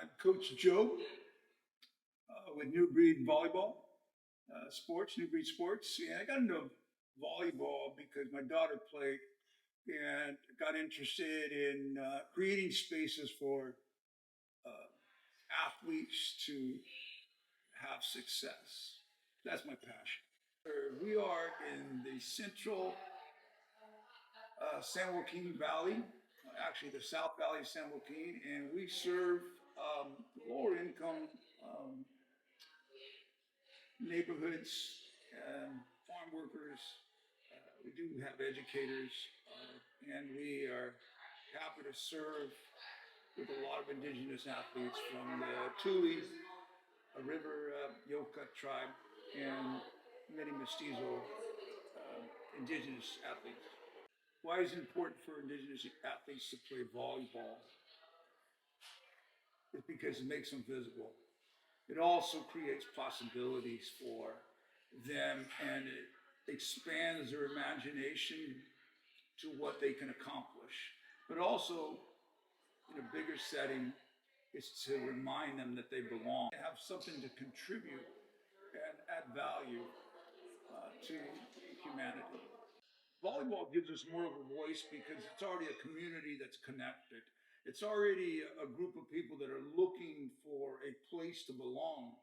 I'm Coach Joe with New Breed Volleyball New Breed Sports. Yeah, I got into volleyball because my daughter played and got interested in creating spaces for uh, athletes to have success. That's my passion. We are in the central San Joaquin Valley, actually the South Valley of San Joaquin, and we serve lower income um, neighborhoods, farm workers. We do have educators, and we are happy to serve with a lot of indigenous athletes from the Tule, River Yoka tribe, and many mestizo indigenous athletes. Why is it important for indigenous athletes to play volleyball? It's because it makes them visible. It also creates possibilities for them and it expands their imagination to what they can accomplish. But also, in a bigger setting, is to remind them that they belong, they have something to contribute and add value to humanity. Volleyball gives us more of a voice because it's already a community that's connected. It's already a group of people that are looking for a place to belong.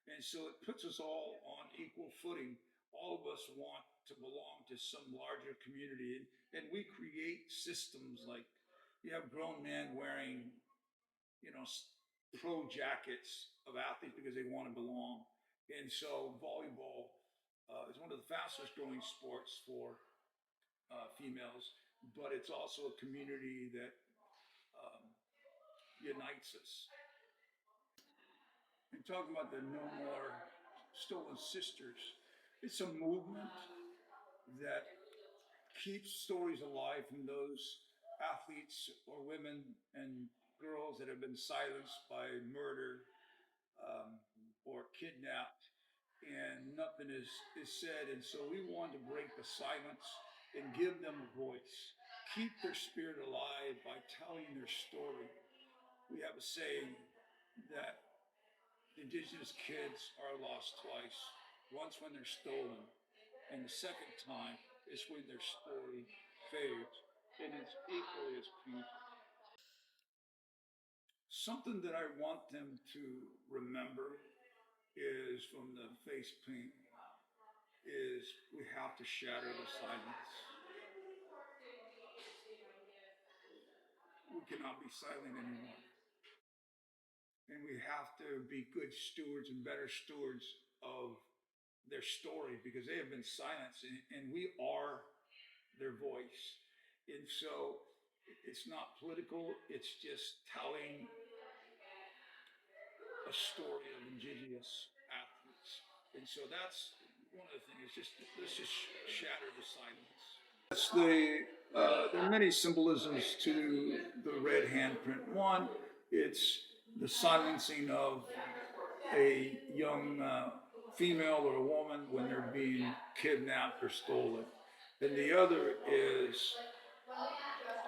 And so it puts us all on equal footing. All of us want to belong to some larger community. And we create systems like you have grown men wearing, you know, pro jackets of athletes because they want to belong. And so volleyball is one of the fastest growing sports for females, but it's also a community that um, unites us. And talking about the No More Stolen Sisters, it's a movement that keeps stories alive from those athletes or women and girls that have been silenced by murder or kidnapped, and nothing is said. And so we want to break the silence and give them a voice, keep their spirit alive by telling their story. We have a saying that indigenous kids are lost twice. Once when they're stolen, and the second time is when their story fades. And it's equally as painful. Something that I want them to remember is from the face paint is we have to shatter the silence. We cannot be silent anymore. And we have to be good stewards and better stewards of their story because they have been silenced and we are their voice. And so it's not political, it's just telling a story of indigenous athletes. And so that's one of the things, just let's just shatter the silence. There are many symbolisms to the red handprint. One, it's the silencing of a young female or a woman when they're being kidnapped or stolen. And the other is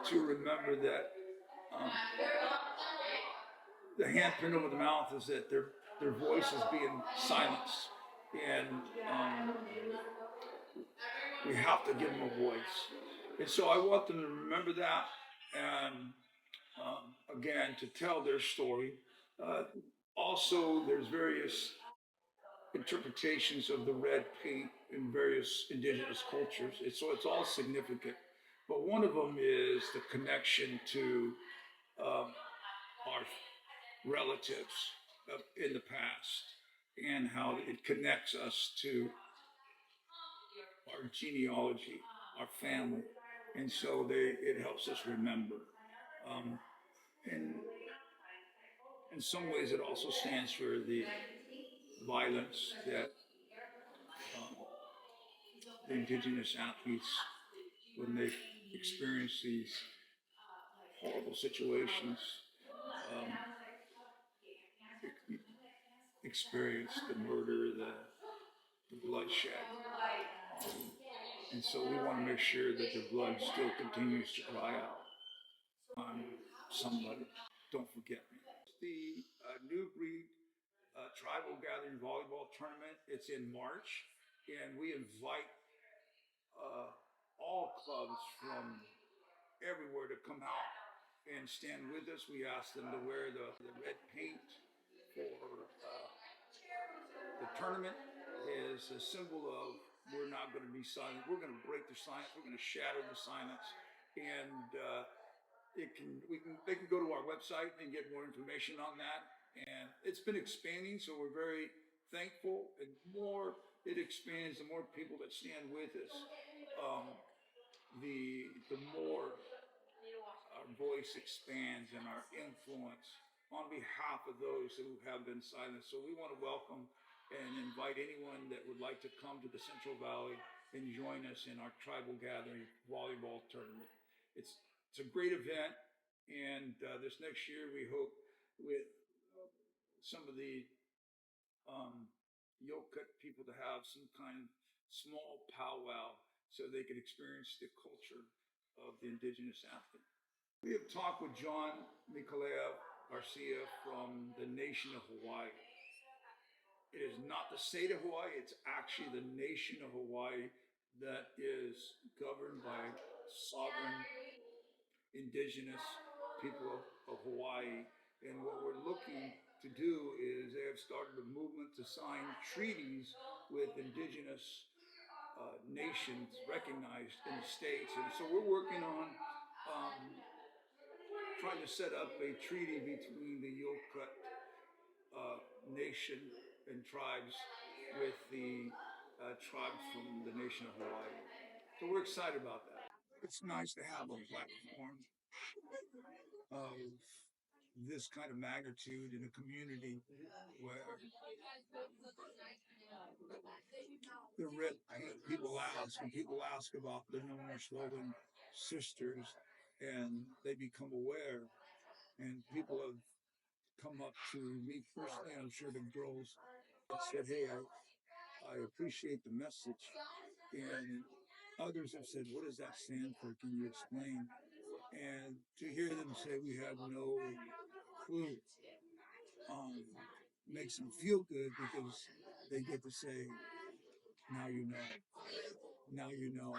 to remember that um, the handprint over the mouth is that their voice is being silenced. And we have to give them a voice. And so I want them to remember that and again, to tell their story. Uh, Also, there's various interpretations of the red paint in various indigenous cultures. So it's all significant. But one of them is the connection to our relatives in the past and how it connects us to our genealogy, our family. And so it helps us remember. Um, and in some ways, it also stands for the violence that um, the indigenous athletes, when they experience these horrible situations, um, experience the murder, the bloodshed. Um, and so we want to make sure that the blood still continues to cry out on somebody. Don't forget me. the New Breed Tribal Gathering Volleyball Tournament. It's in March, and we invite all clubs from everywhere to come out and stand with us. We ask them to wear the red paint for the tournament is a symbol of we're not going to be silent. We're going to break the silence. We're going to shatter the silence, and they can go to our website and get more information on that. And it's been expanding, so we're very thankful. And more it expands, the more people that stand with us, the more our voice expands and our influence on behalf of those who have been silent. So we want to welcome and invite anyone that would like to come to the Central Valley and join us in our tribal gathering volleyball tournament. It's a great event, and this next year we hope with some of the Yokat people to have some kind of small powwow so they can experience the culture of the indigenous athlete. We have talked with John Nikolaev Garcia from the nation of Hawaii. It is not the state of Hawaii, it's actually the nation of Hawaii that is governed by sovereign indigenous people of Hawaii. And what we're looking to do is they have started a movement to sign treaties with indigenous nations recognized in the states. And so we're working on trying to set up a treaty between the Yokat nation and tribes with the tribes from the nation of Hawaii. So we're excited about that. It's nice to have a platform of this kind of magnitude in a community where the red people ask, and people ask about the No More Slogan sisters, and they become aware, and people have come up to me personally, I'm sure the girls have said, hey, I appreciate the message. And others have said, what does that stand for? Can you explain? And to hear them say we have no clue makes them feel good because they get to say, now you know. Now you know.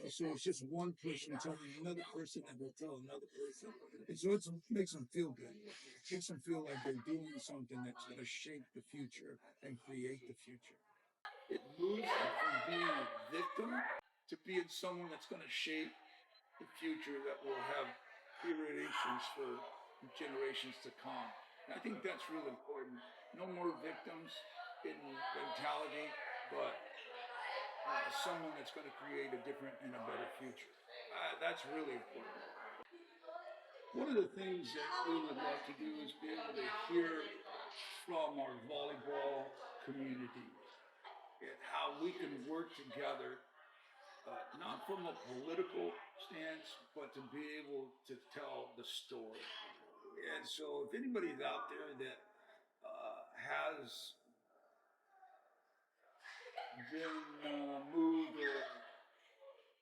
And so it's just one person telling another person and they'll tell another person. And so it makes them feel good. It makes them feel like they're doing something that's going to shape the future and create the future. It moves them from being a victim to being someone that's going to shape the future that will have iterations for generations to come. And I think that's really important. No more victims in mentality, but someone that's going to create a different and a better future. That's really important. One of the things that we would love to do is be able to hear from our volleyball community and how we can work together, not from a political stance, but to be able to tell the story. And so if anybody's out there that has been moved or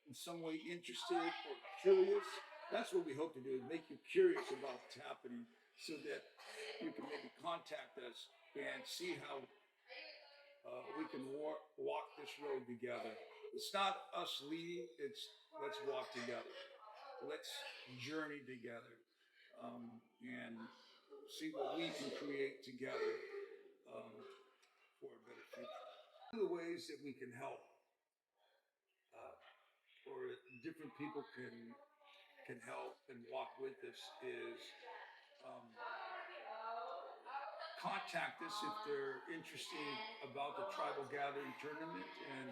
in some way interested or curious, that's what we hope to do, is make you curious about what's happening so that you can maybe contact us and see how we can walk this road together. It's not us leading, it's let's walk together. Let's journey together and see what we can create together for a better future. One of the ways that we can help or different people can help and walk with us is contact us if they're interested about the tribal gathering tournament and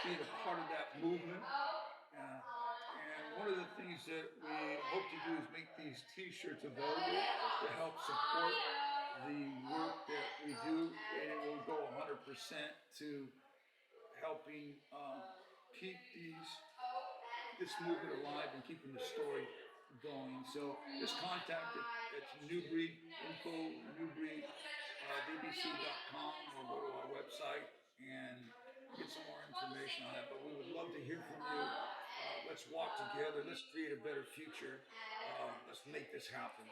being a part of that movement. And one of the things that we hope to do is make these t-shirts available to help support the work that we do, and it will go 100% to helping keep this movement alive and keeping the story going. So just contact it. It's New Breed info, newbreeddbc.com, or go to our website and get some more information on that. But we would love to hear from you. Let's walk together. Let's create a better future. Let's make this happen.